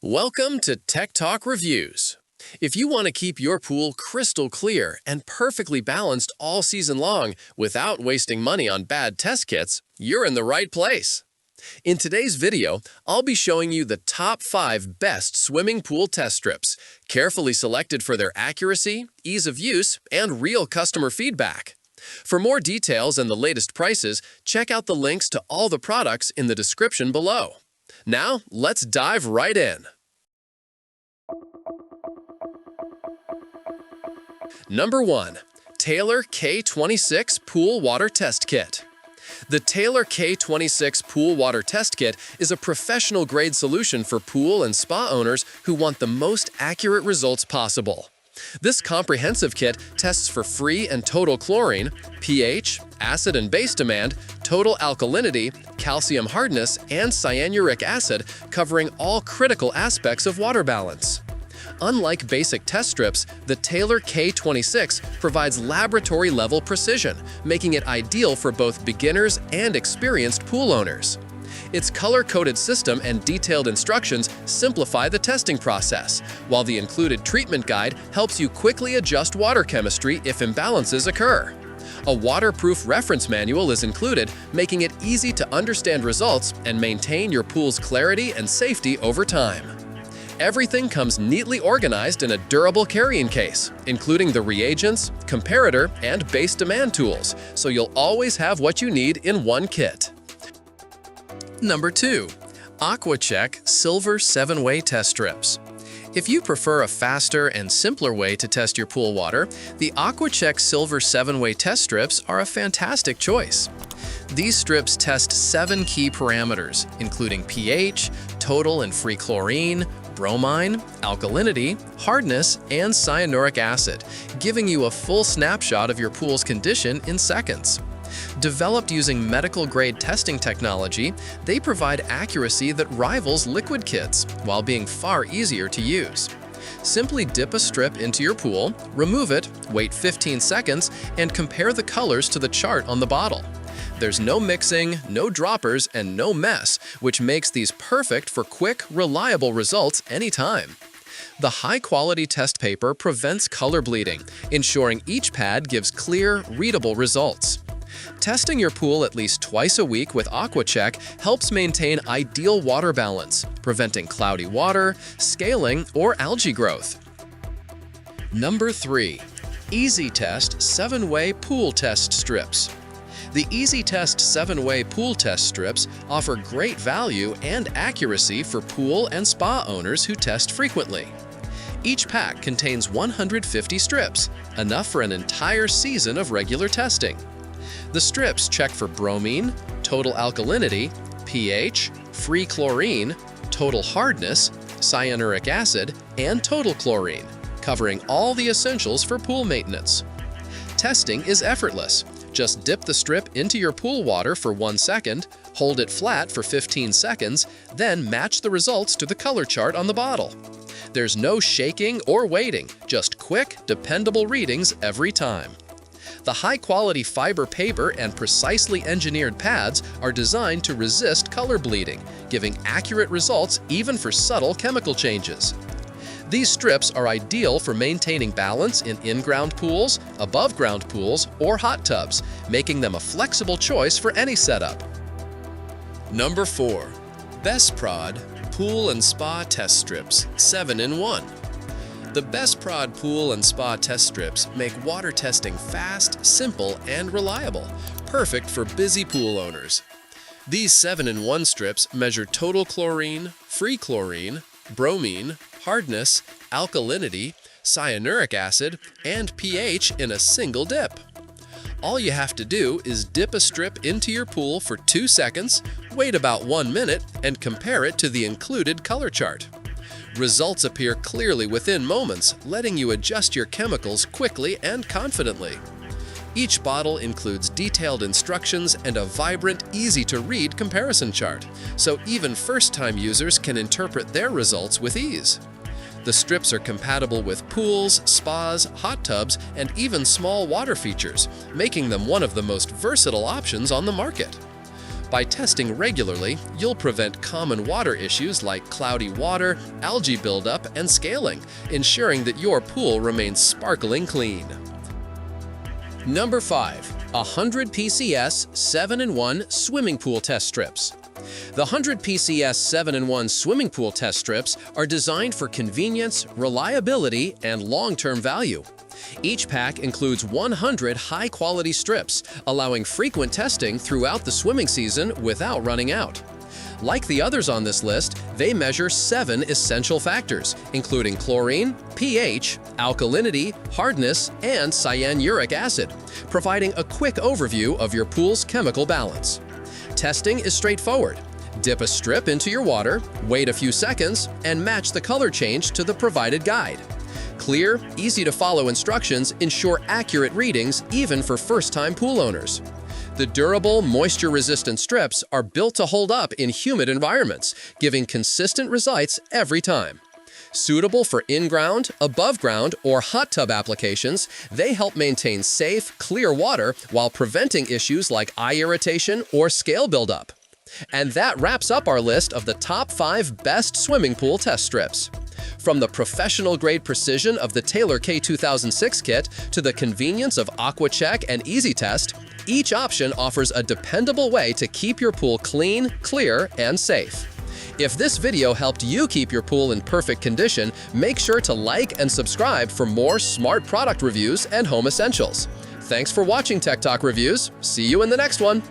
Welcome to Tech Talk Reviews. If you want to keep your pool crystal clear and perfectly balanced all season long without wasting money on bad test kits, you're in the right place. In today's video, I'll be showing you the top 5 best swimming pool test strips, carefully selected for their accuracy, ease of use, and real customer feedback. For more details and the latest prices, check out the links to all the products in the description below. Now, let's dive right in. Number 1. Taylor K26 Pool Water Test Kit. The Taylor K26 Pool Water Test Kit is a professional-grade solution for pool and spa owners who want the most accurate results possible. This comprehensive kit tests for free and total chlorine, pH, acid and base demand, total alkalinity, calcium hardness, and cyanuric acid, covering all critical aspects of water balance. Unlike basic test strips, the Taylor K26 provides laboratory-level precision, making it ideal for both beginners and experienced pool owners. Its color-coded system and detailed instructions simplify the testing process, while the included treatment guide helps you quickly adjust water chemistry if imbalances occur. A waterproof reference manual is included, making it easy to understand results and maintain your pool's clarity and safety over time. Everything comes neatly organized in a durable carrying case, including the reagents, comparator, and base demand tools, so you'll always have what you need in one kit. Number 2. AquaChek Silver 7-Way Test Strips. If you prefer a faster and simpler way to test your pool water, the AquaChek Silver 7-Way Test Strips are a fantastic choice. These strips test 7 key parameters, including pH, total and free chlorine, bromine, alkalinity, hardness, and cyanuric acid, giving you a full snapshot of your pool's condition in seconds. Developed using medical-grade testing technology, they provide accuracy that rivals liquid kits while being far easier to use. Simply dip a strip into your pool, remove it, wait 15 seconds, and compare the colors to the chart on the bottle. There's no mixing, no droppers, and no mess, which makes these perfect for quick, reliable results anytime. The high-quality test paper prevents color bleeding, ensuring each pad gives clear, readable results. Testing your pool at least twice a week with AquaChek helps maintain ideal water balance, preventing cloudy water, scaling, or algae growth. Number 3. EASYTEST 7-Way Pool Test Strips. The EASYTEST 7-Way Pool Test Strips offer great value and accuracy for pool and spa owners who test frequently. Each pack contains 150 strips, enough for an entire season of regular testing. The strips check for bromine, total alkalinity, pH, free chlorine, total hardness, cyanuric acid, and total chlorine, covering all the essentials for pool maintenance. Testing is effortless. Just dip the strip into your pool water for 1 second, hold it flat for 15 seconds, then match the results to the color chart on the bottle. There's no shaking or waiting, just quick, dependable readings every time. The high-quality fiber paper and precisely engineered pads are designed to resist color bleeding, giving accurate results even for subtle chemical changes. These strips are ideal for maintaining balance in in-ground pools, above-ground pools, or hot tubs, making them a flexible choice for any setup. Number 4. bestprod Pool and Spa Test Strips 7-in-1. The bestprod Pool and Spa Test Strips make water testing fast, simple, and reliable, perfect for busy pool owners. These 7-in-1 strips measure total chlorine, free chlorine, bromine, hardness, alkalinity, cyanuric acid, and pH in a single dip. All you have to do is dip a strip into your pool for 2 seconds, wait about 1 minute, and compare it to the included color chart. Results appear clearly within moments, letting you adjust your chemicals quickly and confidently. Each bottle includes detailed instructions and a vibrant, easy-to-read comparison chart, so even first-time users can interpret their results with ease. The strips are compatible with pools, spas, hot tubs, and even small water features, making them one of the most versatile options on the market. By testing regularly, you'll prevent common water issues like cloudy water, algae buildup, and scaling, ensuring that your pool remains sparkling clean. Number 5. 100 PCS 7-in-1 Swimming Pool Test Strips. The 100 PCS 7-in-1 swimming pool test strips are designed for convenience, reliability, and long-term value. Each pack includes 100 high-quality strips, allowing frequent testing throughout the swimming season without running out. Like the others on this list, they measure 7 essential factors, including chlorine, pH, alkalinity, hardness, and cyanuric acid, providing a quick overview of your pool's chemical balance. Testing is straightforward. Dip a strip into your water, wait a few seconds, and match the color change to the provided guide. Clear, easy-to-follow instructions ensure accurate readings even for first-time pool owners. The durable, moisture-resistant strips are built to hold up in humid environments, giving consistent results every time. Suitable for in-ground, above-ground, or hot tub applications, they help maintain safe, clear water while preventing issues like eye irritation or scale buildup. And that wraps up our list of the top 5 best swimming pool test strips. From the professional-grade precision of the Taylor K2006 kit to the convenience of AquaChek and EASYTEST, each option offers a dependable way to keep your pool clean, clear, and safe. If this video helped you keep your pool in perfect condition, make sure to like and subscribe for more smart product reviews and home essentials. Thanks for watching Tech Talk Reviews. See you in the next one.